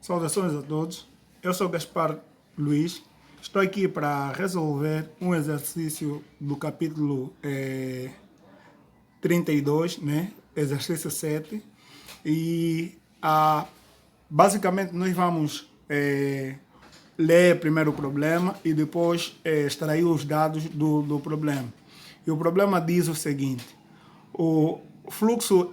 Saudações a todos, eu sou Gaspar Luiz, estou aqui para resolver um exercício do capítulo 32, né? Exercício 7, e basicamente nós vamos ler primeiro o problema e depois extrair os dados do problema. E o problema diz o seguinte: o fluxo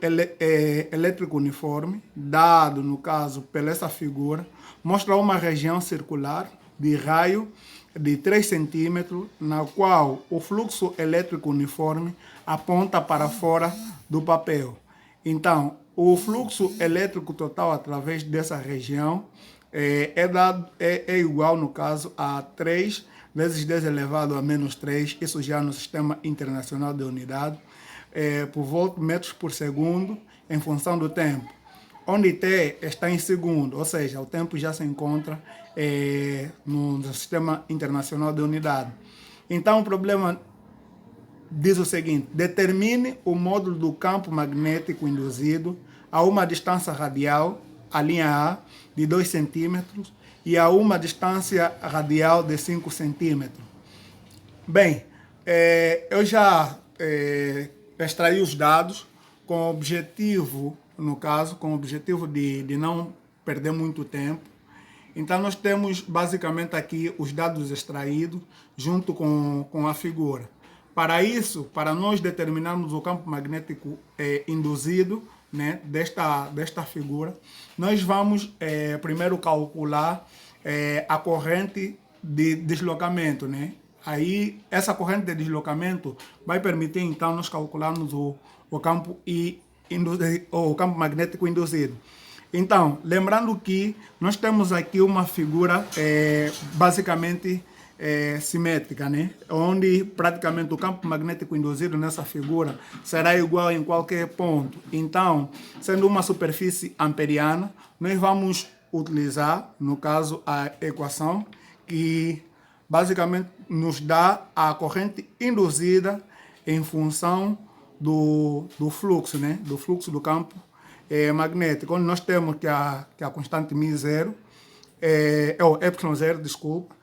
elétrico uniforme, dado no caso pela essa figura, mostra uma região circular de raio de 3 centímetros, na qual o fluxo elétrico uniforme aponta para fora do papel. Então, o fluxo elétrico total através dessa região é igual, no caso, a 3 vezes 10 elevado a menos 3, isso já no Sistema Internacional de Unidade, por volta metros por segundo, em função do tempo, onde T está em segundo, ou seja, o tempo já se encontra no Sistema Internacional de Unidade. Então, o problema diz o seguinte: determine o módulo do campo magnético induzido a uma distância radial, a linha A, de 2 centímetros e a uma distância radial de 5 centímetros. Bem, eu já extrair os dados com o objetivo, no caso, com o objetivo de não perder muito tempo. Então, nós temos basicamente aqui os dados extraídos junto com a figura. Para isso, para nós determinarmos o campo magnético induzido, né, desta figura, nós vamos primeiro calcular a corrente de deslocamento, né? Aí, essa corrente de deslocamento vai permitir, então, nós calcularmos o campo magnético induzido. Então, lembrando que nós temos aqui uma figura basicamente simétrica, né? Onde praticamente o campo magnético induzido nessa figura será igual em qualquer ponto. Então, sendo uma superfície amperiana, nós vamos utilizar, no caso, a equação que basicamente nos dá a corrente induzida em função do fluxo, né? Do fluxo do campo magnético, onde nós temos que a constante μ0, ε0, desculpa,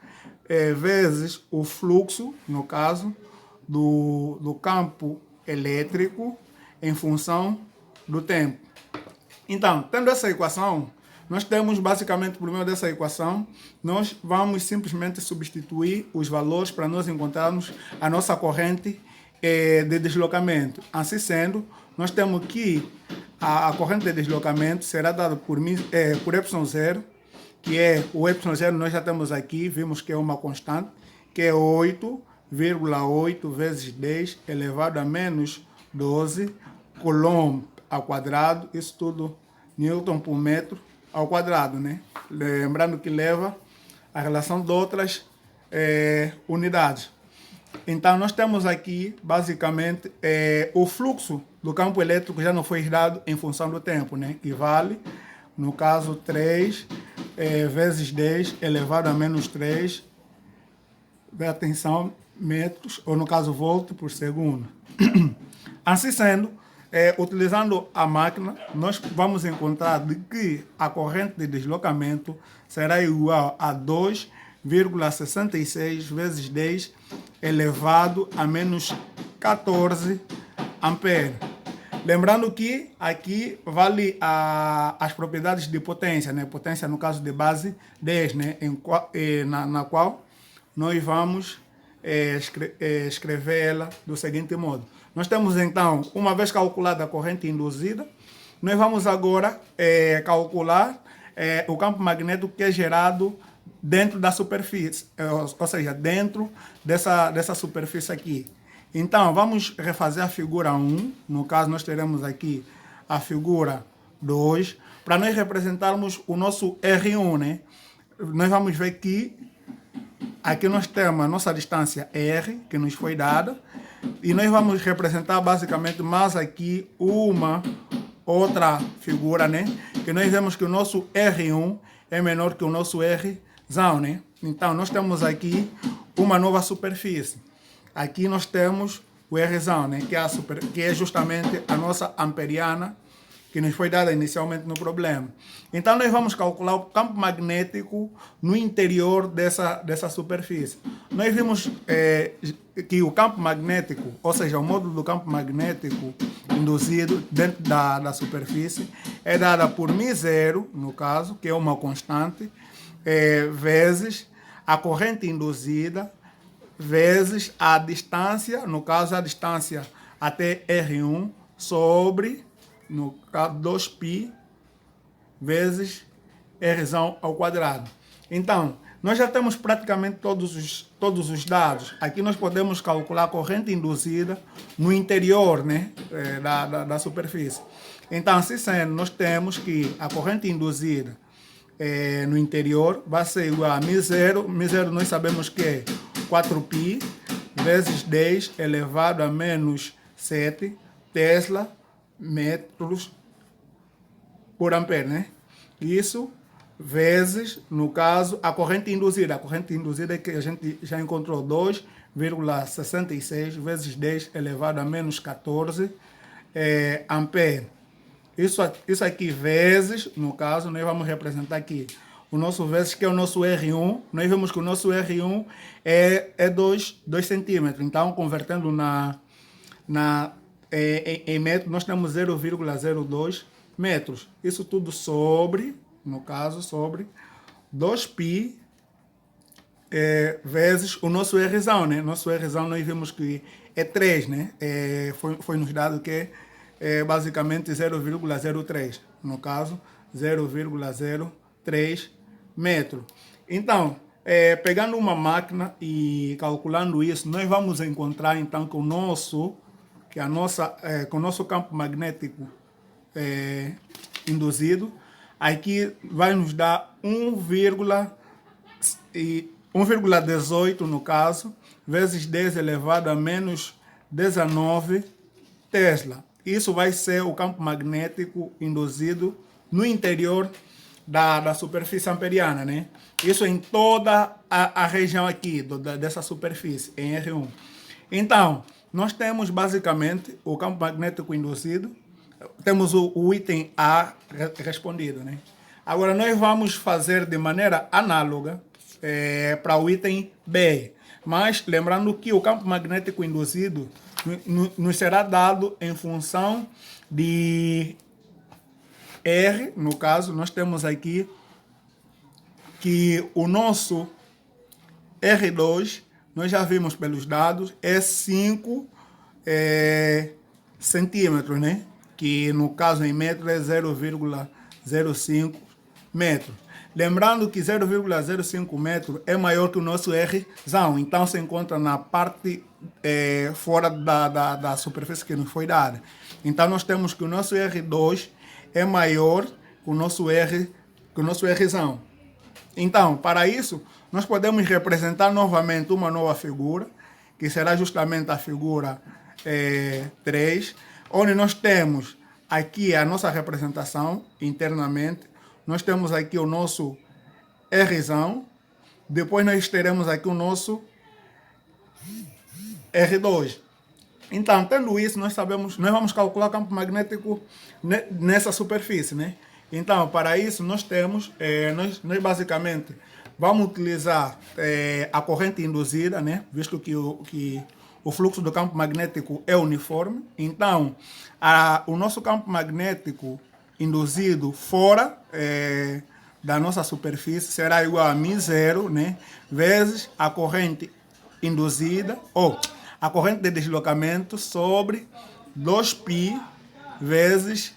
vezes o fluxo, no caso, do campo elétrico em função do tempo. Então, tendo essa equação, nós temos basicamente, por meio dessa equação, nós vamos simplesmente substituir os valores para nós encontrarmos a nossa corrente de deslocamento. Assim sendo, nós temos que a corrente de deslocamento será dada por ε0, que é o ε0, nós já temos aqui, vimos que é uma constante, que é 8,8 vezes 10 elevado a menos 12 coulomb ao quadrado, isso tudo Newton por metro ao quadrado, né? Lembrando que leva a relação de outras unidades. Então, nós temos aqui, basicamente, o fluxo do campo elétrico já não foi dado em função do tempo, né? Que vale, no caso, 3 vezes 10 elevado a menos 3, atenção, metros, ou no caso, volt por segundo. Assim sendo, utilizando a máquina, nós vamos encontrar de que a corrente de deslocamento será igual a 2,66 vezes 10 elevado a menos 14 amperes. Lembrando que aqui vale as propriedades de potência, né? Potência no caso de base 10, né? Na qual nós vamos escrever ela do seguinte modo. Nós temos então, uma vez calculada a corrente induzida, nós vamos agora calcular o campo magnético que é gerado dentro da superfície, ou seja, dentro dessa superfície aqui. Então, vamos refazer a figura 1, no caso nós teremos aqui a figura 2, para nós representarmos o nosso R1, né? Nós vamos ver que aqui nós temos a nossa distância R, que nos foi dada, e nós vamos representar basicamente mais aqui uma outra figura, né? Que nós vemos que o nosso R1 é menor que o nosso Rzão, né? Então, nós temos aqui uma nova superfície. Aqui nós temos o Rzão, né? Que é justamente a nossa amperiana, que que nos foi dada inicialmente no problema. Então, nós vamos calcular o campo magnético no interior dessa superfície. Nós vimos que o campo magnético, ou seja, o módulo do campo magnético induzido dentro da superfície, é dada por μ0, no caso, que é uma constante, vezes a corrente induzida, vezes a distância, no caso a distância até R1, sobre, no caso, 2π, vezes R ao quadrado. Então, nós já temos praticamente todos os dados. Aqui nós podemos calcular a corrente induzida no interior, né, da superfície. Então, assim sendo, nós temos que a corrente induzida no interior vai ser igual a μ0. μ0 nós sabemos que é 4π vezes 10 elevado a menos 7 Tesla metros por ampere, né? Isso vezes, no caso, a corrente induzida. A corrente induzida é que a gente já encontrou 2,66 vezes 10 elevado a menos 14 ampere. Isso aqui vezes, no caso, nós vamos representar aqui o nosso vezes, que é o nosso R1. Nós vemos que o nosso R1 é 2 centímetros. Então, convertendo em metros, nós temos 0,02 metros. Isso tudo sobre, no caso, sobre 2π vezes o nosso Rzão, né? Nosso Rzão nós vimos que é 3, né? Foi nos dado que é basicamente 0,03. No caso, 0,03 metro. Então, pegando uma máquina e calculando isso, nós vamos encontrar então que o nosso campo magnético induzido aqui vai nos dar 1,18 no caso, vezes 10 elevado a menos 19 Tesla. Isso vai ser o campo magnético induzido no interior da superfície amperiana, né? Isso em toda a região aqui dessa superfície, em R1. Então, nós temos basicamente o campo magnético induzido, temos o item A respondido, né? Agora, nós vamos fazer de maneira análoga para o item B, mas lembrando que o campo magnético induzido nos será dado em função de R. No caso, nós temos aqui que o nosso R2, nós já vimos pelos dados, é 5 centímetros, né? Que no caso em metro é 0,05 metros. Lembrando que 0,05 metros é maior que o nosso Rzão, então se encontra na parte fora da superfície que nos foi dada. Então nós temos que o nosso R2 é maior que o nosso Rzão. Então, para isso, nós podemos representar novamente uma nova figura, que será justamente a figura 3, onde nós temos aqui a nossa representação internamente. Nós temos aqui o nosso Rzão, depois nós teremos aqui o nosso R2. Então, tendo isso, nós vamos calcular o campo magnético nessa superfície, né? Então, para isso, nós temos, nós basicamente vamos utilizar a corrente induzida, né? Visto que o fluxo do campo magnético é uniforme. Então, o nosso campo magnético induzido fora da nossa superfície será igual a μ0, né? Vezes a corrente induzida, ou a corrente de deslocamento sobre 2π vezes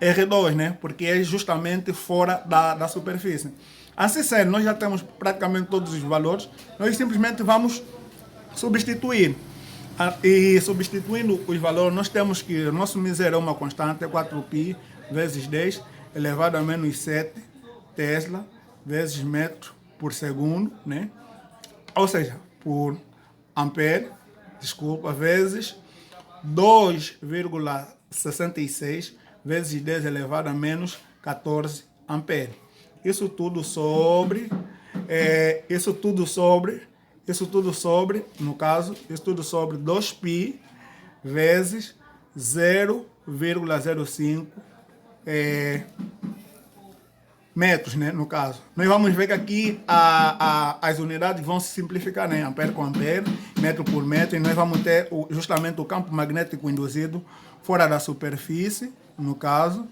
R2, né? Porque é justamente fora da superfície. Assim sendo, nós já temos praticamente todos os valores, nós simplesmente vamos substituir. E substituindo os valores, nós temos que o nosso μ0 é uma constante, é 4π vezes 10 elevado a menos 7 Tesla vezes metro por segundo, né? Ou seja, por ampere, desculpa, vezes 2,66 vezes 10 elevado a menos 14 ampere. Isso tudo sobre, no caso, isso tudo sobre 2π vezes 0,05 metros, né, no caso. Nós vamos ver que aqui as unidades vão se simplificar, né, ampere com ampere, metro por metro, e nós vamos ter justamente o campo magnético induzido fora da superfície, no caso,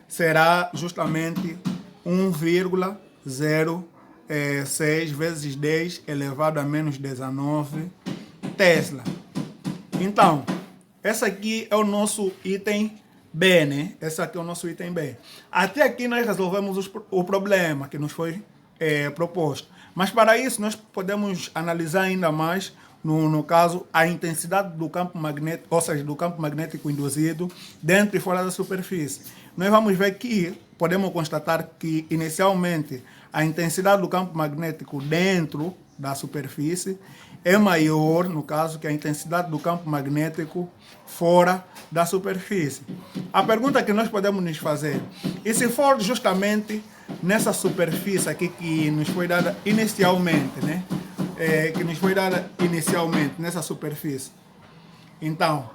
será justamente 1,06 vezes 10 elevado a menos 19 Tesla. Então, esse aqui é o nosso item B, né? Esse aqui é o nosso item B. Até aqui nós resolvemos o problema que nos foi proposto. Mas para isso nós podemos analisar ainda mais, no caso, a intensidade do campo magnético, ou seja, do campo magnético induzido dentro e fora da superfície. Nós vamos ver que podemos constatar que inicialmente a intensidade do campo magnético dentro da superfície é maior, no caso, que a intensidade do campo magnético fora da superfície. A pergunta que nós podemos nos fazer, e se for justamente nessa superfície aqui que nos foi dada inicialmente, né? Que nos foi dada inicialmente nessa superfície. Então,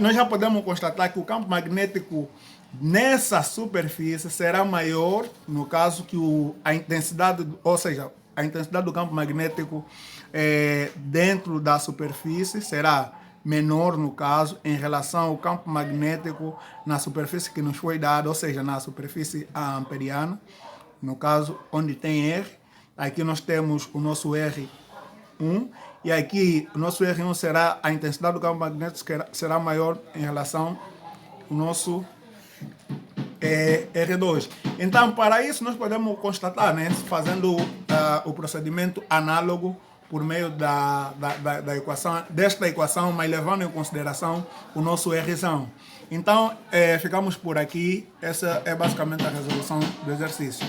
nós já podemos constatar que o campo magnético nessa superfície será maior, no caso, que a intensidade, ou seja, a intensidade do campo magnético dentro da superfície será menor, no caso, em relação ao campo magnético na superfície que nos foi dado, ou seja, na superfície amperiana, no caso, onde tem R. Aqui nós temos o nosso R1, e aqui o nosso R1 será, a intensidade do campo magnético será maior em relação ao nosso R2. Então, para isso, nós podemos constatar, né, fazendo o procedimento análogo por meio da equação, desta equação, mas levando em consideração o nosso Rzão. Então, ficamos por aqui. Essa é basicamente a resolução do exercício.